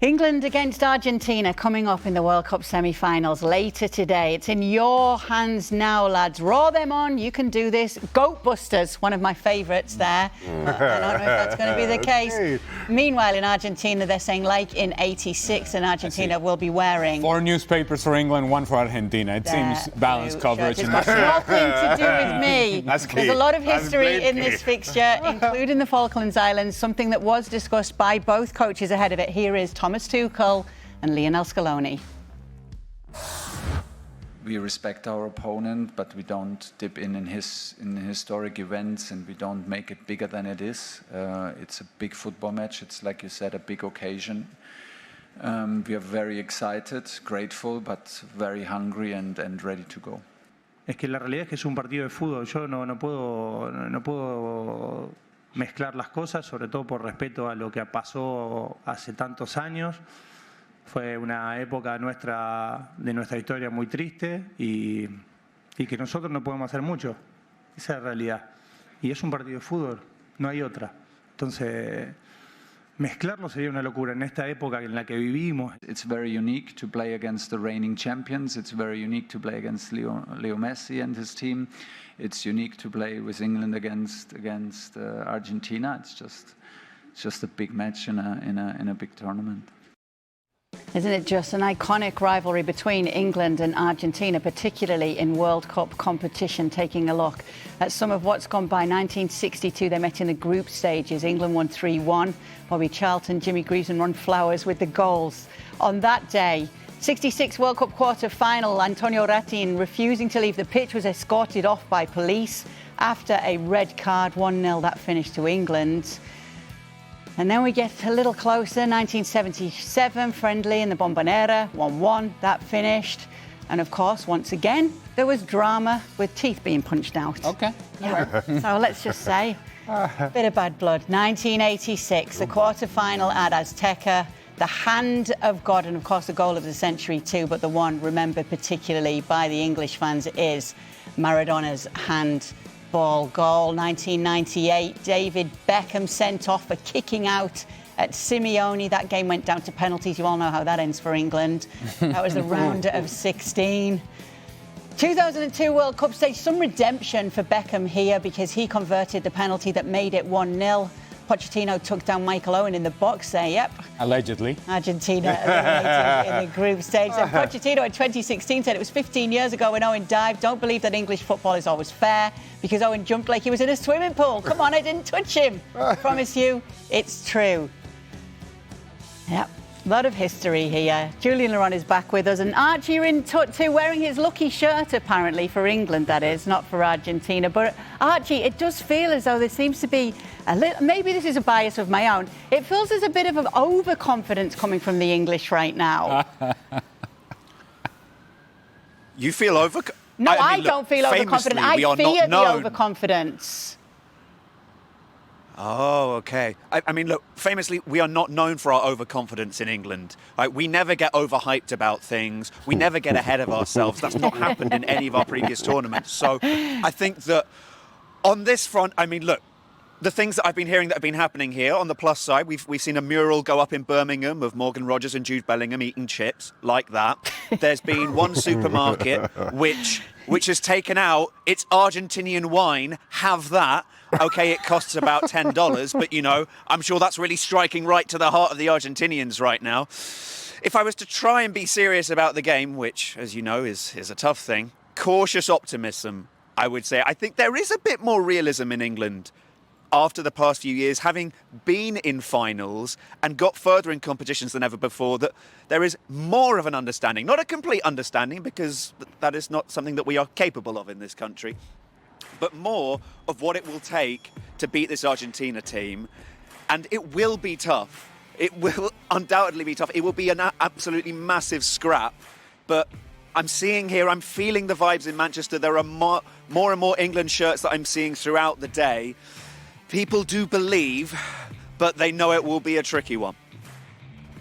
England against Argentina coming up in the World Cup semi-finals later today. It's in your hands now, lads. Roar them on. You can do this. Goat Busters, one of my favourites there. I don't know if that's going to be the case. Okay. Meanwhile, in Argentina, they're saying like in '86, and Argentina will be wearing 4 newspapers for England, 1 for Argentina. It seems balanced coverage. It's got nothing to do with me. There's a lot of history in this fixture, including the Falklands Islands, something that was discussed by both coaches ahead of it. Here is Thomas Tuchel and Lionel Scaloni. We respect our opponent, but we don't dip in his historic events, and we don't make it bigger than it is. It's a big football match. It's, like you said, a big occasion. We are very excited, grateful, but very hungry and ready to go. Es que la realidad es que es un partido de fútbol. Yo no puedo mezclar las cosas, sobre todo por respeto a lo que pasó hace tantos años. Fue una época de nuestra historia muy triste y que nosotros no podemos hacer mucho. Esa es la realidad. Y es un partido de fútbol, no hay otra. Entonces, mezclarlo sería una locura en esta época en la que vivimos. It's very unique to play against the reigning champions. It's very unique to play against Leo Messi and his team. It's unique to play with England against Argentina. It's just a big match in a big tournament. Isn't it just an iconic rivalry between England and Argentina, particularly in World Cup competition? Taking a look at some of what's gone by. 1962, they met in the group stages. England won 3-1. Bobby Charlton, Jimmy Greaves and Ron Flowers with the goals. On that day, 66 World Cup quarter-final, Antonio Ratin, refusing to leave the pitch, was escorted off by police after a red card. 1-0, that finished to England. And then we get a little closer, 1977, friendly in the Bombonera, 1-1, that finished. And of course, once again, there was drama with teeth being punched out. Okay. Yeah. So let's just say, bit of bad blood. 1986, the quarter-final at Azteca, the hand of God, and of course the goal of the century too, but the one remembered particularly by the English fans is Maradona's handball goal. 1998, David Beckham sent off for kicking out at Simeone. That game went down to penalties. You all know how that ends for England. That was the round of 16. 2002 World Cup stage, some redemption for Beckham here because he converted the penalty that made it 1-0. Pochettino took down Michael Owen in the box there, yep. Allegedly. Argentina eliminated in the group stage. And Pochettino in 2016 said it was 15 years ago when Owen dived. Don't believe that English football is always fair because Owen jumped like he was in a swimming pool. Come on, I didn't touch him. I promise you, it's true. Yep. A lot of history here. Julian Laurent is back with us, and Archie, you're in too, wearing his lucky shirt apparently for England, that is, not for Argentina. But Archie, it does feel as though there seems to be a little, maybe this is a bias of my own, it feels there's a bit of an overconfidence coming from the English right now. You feel No, I don't feel overconfident. I fear the overconfidence. Oh, okay. I mean, look, famously, we are not known for our overconfidence in England. Right? We never get overhyped about things. We never get ahead of ourselves. That's not happened in any of our previous tournaments. So I think that on this front, I mean, look, the things that I've been hearing that have been happening here, on the plus side, we've seen a mural go up in Birmingham of Morgan Rogers and Jude Bellingham eating chips, like that. There's been one supermarket which has taken out its Argentinian wine, have that. Okay, it costs about $10, but, you know, I'm sure that's really striking right to the heart of the Argentinians right now. If I was to try and be serious about the game, which, as you know, is a tough thing, cautious optimism, I would say. I think there is a bit more realism in England after the past few years, having been in finals and got further in competitions than ever before, that there is more of an understanding, not a complete understanding, because that is not something that we are capable of in this country, but more of what it will take to beat this Argentina team. And it will be tough. It will undoubtedly be tough. It will be an absolutely massive scrap. But I'm seeing here, I'm feeling the vibes in Manchester. There are more and more England shirts that I'm seeing throughout the day. People do believe, but they know it will be a tricky one.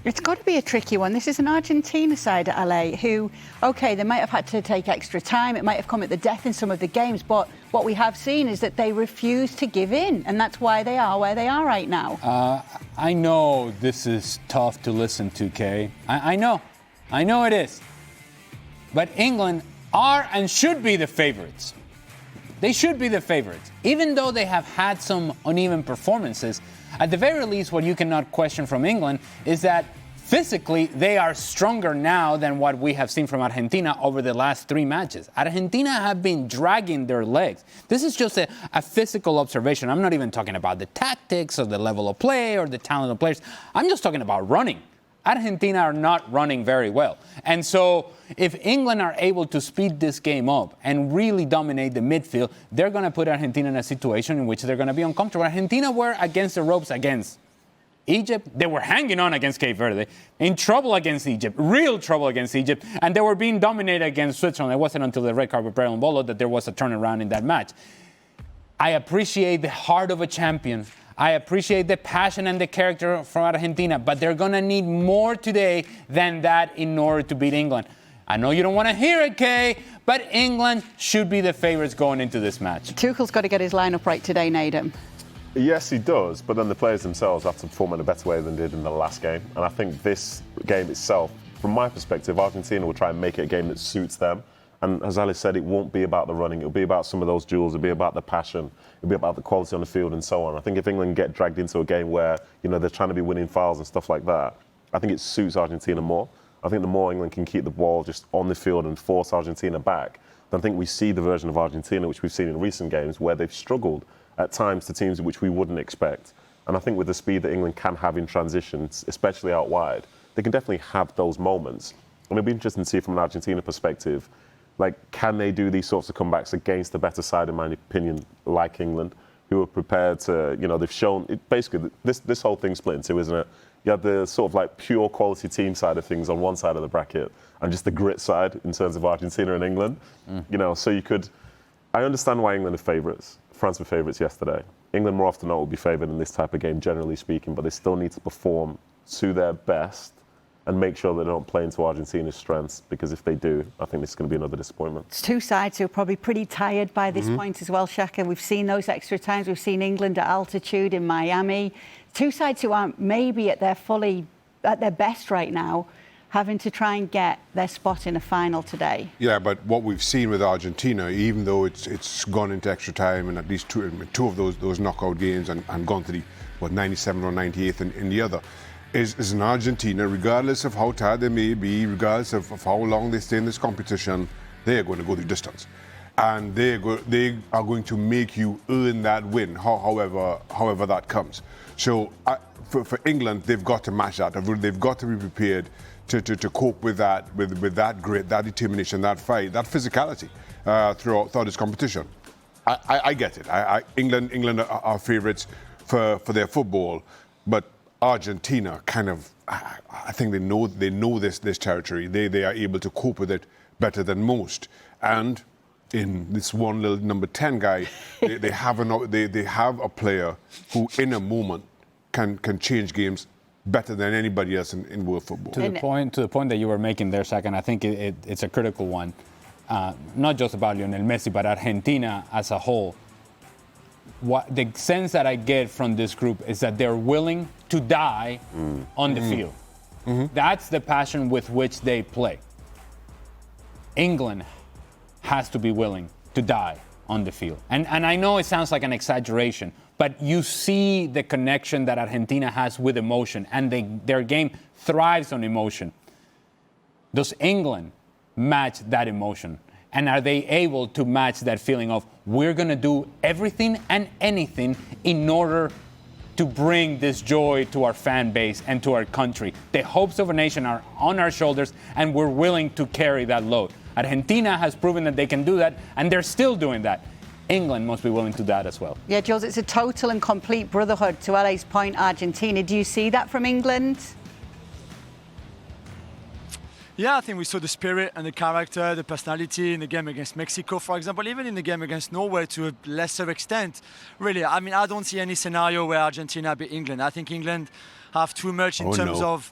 It's got to be a tricky one. This is an Argentina side at LA who, OK, they might have had to take extra time. It might have come at the death in some of the games. But what we have seen is that they refuse to give in. And that's why they are where they are right now. I know this is tough to listen to, Kay. I know it is. But England are and should be the favorites. They should be the favorites. Even though they have had some uneven performances, at the very least, what you cannot question from England is that physically they are stronger now than what we have seen from Argentina over the last 3 matches. Argentina have been dragging their legs. This is just a physical observation. I'm not even talking about the tactics or the level of play or the talent of players. I'm just talking about running. Argentina are not running very well. And so if England are able to speed this game up and really dominate the midfield, they're going to put Argentina in a situation in which they're going to be uncomfortable. Argentina were against the ropes against Egypt. They were hanging on against Cape Verde, in trouble against Egypt, real trouble against Egypt, and they were being dominated against Switzerland. It wasn't until the red carpet Bolo Bolo that there was a turnaround in that match. I appreciate the heart of a champion. I appreciate the passion and the character from Argentina, but they're going to need more today than that in order to beat England. I know you don't want to hear it, Kay, but England should be the favorites going into this match. Tuchel's got to get his lineup right today, Nadem. Yes, he does, but then the players themselves have to perform in a better way than they did in the last game. And I think this game itself, from my perspective, Argentina will try and make it a game that suits them. And as Ali said, it won't be about the running. It'll be about some of those duels. It'll be about the passion. It'll be about the quality on the field and so on. I think if England get dragged into a game where, they're trying to be winning fouls and stuff like that, I think it suits Argentina more. I think the more England can keep the ball just on the field and force Argentina back, then I think we see the version of Argentina which we've seen in recent games where they've struggled at times to teams which we wouldn't expect. And I think with the speed that England can have in transitions, especially out wide, they can definitely have those moments. And it'll be interesting to see from an Argentina perspective, can they do these sorts of comebacks against a better side, in my opinion, like England, who are prepared to, they've shown, basically, this whole thing's split in two, isn't it? You have the sort of pure quality team side of things on one side of the bracket and just the grit side in terms of Argentina and England. So I understand why England are favourites. France were favourites yesterday. England more often than not will be favoured in this type of game, generally speaking, but they still need to perform to their best and make sure they don't play into Argentina's strengths, because if they do, I think this is going to be another disappointment. It's two sides who are probably pretty tired by this point as well, Shaka. We've seen those extra times. We've seen England at altitude in Miami. Two sides who aren't maybe at their best right now, having to try and get their spot in a final today. Yeah, but what we've seen with Argentina, even though it's gone into extra time and at least two of those knockout games and gone to the 97 or 98th in the other, is in Argentina, regardless of how tired they may be, regardless of how long they stay in this competition, they are going to go the distance. And they are going to make you earn that win, however that comes. So for England, they've got to match that. They've got to be prepared to cope with that, with that grit, that determination, that fight, that physicality throughout this competition. I get it. England are favourites for their football, but Argentina I think they know this territory. They are able to cope with it better than most. And in this one little number 10 guy, they have a player who in a moment can change games better than anybody else in world football. To the point that you were making there, Shaq, and I think it's a critical one. Not just about Lionel Messi, but Argentina as a whole. What the sense that I get from this group is that they're willing to die on the field. That's the passion with which they play. England has to be willing to die on the field. And I know it sounds like an exaggeration, but you see the connection that Argentina has with emotion, and their game thrives on emotion. Does England match that emotion? And are they able to match that feeling of, we're going to do everything and anything in order to bring this joy to our fan base and to our country? The hopes of a nation are on our shoulders, and we're willing to carry that load. Argentina has proven that they can do that, and they're still doing that. England must be willing to do that as well. Yeah, Jules, it's a total and complete brotherhood, to LA's point, Argentina. Do you see that from England? Yeah, I think we saw the spirit and the character, the personality in the game against Mexico, for example, even in the game against Norway to a lesser extent. Really, I mean, I don't see any scenario where Argentina beat England. I think England have too much in terms of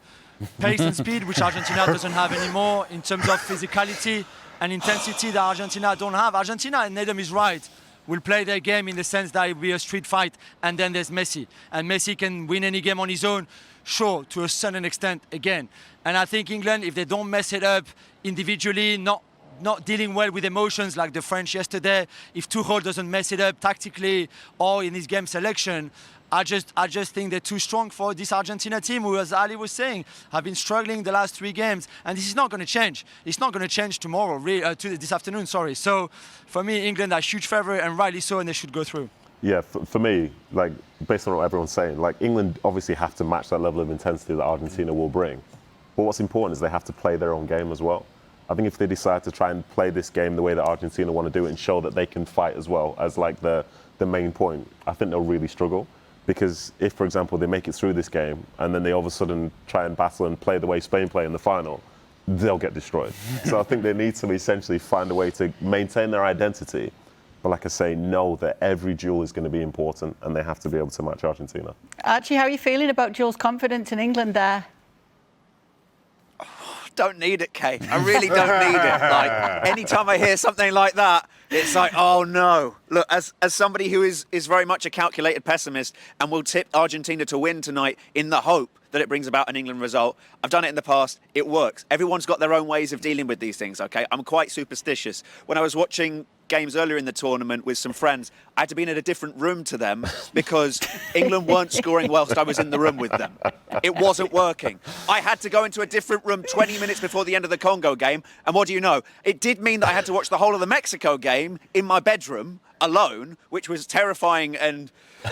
pace and speed, which Argentina doesn't have anymore, in terms of physicality and intensity that Argentina don't have. Argentina, and Nedum is right, will play their game in the sense that it will be a street fight, and then there's Messi. And Messi can win any game on his own, sure, to a certain extent again. And I think England, if they don't mess it up individually, not dealing well with emotions like the French yesterday, if Tuchel doesn't mess it up tactically or in his game selection, I just think they're too strong for this Argentina team, who, as Ali was saying, have been struggling the last 3 games, and this is not going to change. It's not going to change tomorrow, this afternoon, sorry. So, for me, England are a huge favourite, and rightly so, and they should go through. Yeah, for me, like, based on what everyone's saying, like, England obviously have to match that level of intensity that Argentina will bring. But what's important is they have to play their own game as well. I think if they decide to try and play this game the way that Argentina want to do it and show that they can fight as well as like the main point, I think they'll really struggle. Because if, for example, they make it through this game and then they all of a sudden try and battle and play the way Spain play in the final, they'll get destroyed. So I think they need to essentially find a way to maintain their identity. But like I say, know that every duel is going to be important and they have to be able to match Argentina. Archie, how are you feeling about Jules' confidence in England there? Don't need it, Kay. I really don't need it. Like, anytime I hear something like that, it's like, oh no. Look, as somebody who is very much a calculated pessimist and will tip Argentina to win tonight in the hope that it brings about an England result, I've done it in the past. It works. Everyone's got their own ways of dealing with these things, okay? I'm quite superstitious. When I was watching games earlier in the tournament with some friends, I had to be in a different room to them because England weren't scoring whilst I was in the room with them. It wasn't working. I had to go into a different room 20 minutes before the end of the Congo game, and what do you know? It did mean that I had to watch the whole of the Mexico game in my bedroom alone, which was terrifying and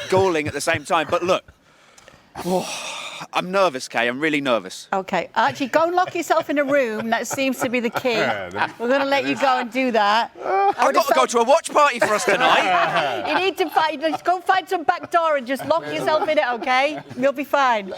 galling at the same time. But look, I'm nervous, Kay. I'm really nervous. OK, Archie, go and lock yourself in a room. That seems to be the key. We're going to let you go and do that. I've got to go to a watch party for us tonight. You need to find, go find some back door and just lock yourself in it, OK? You'll be fine.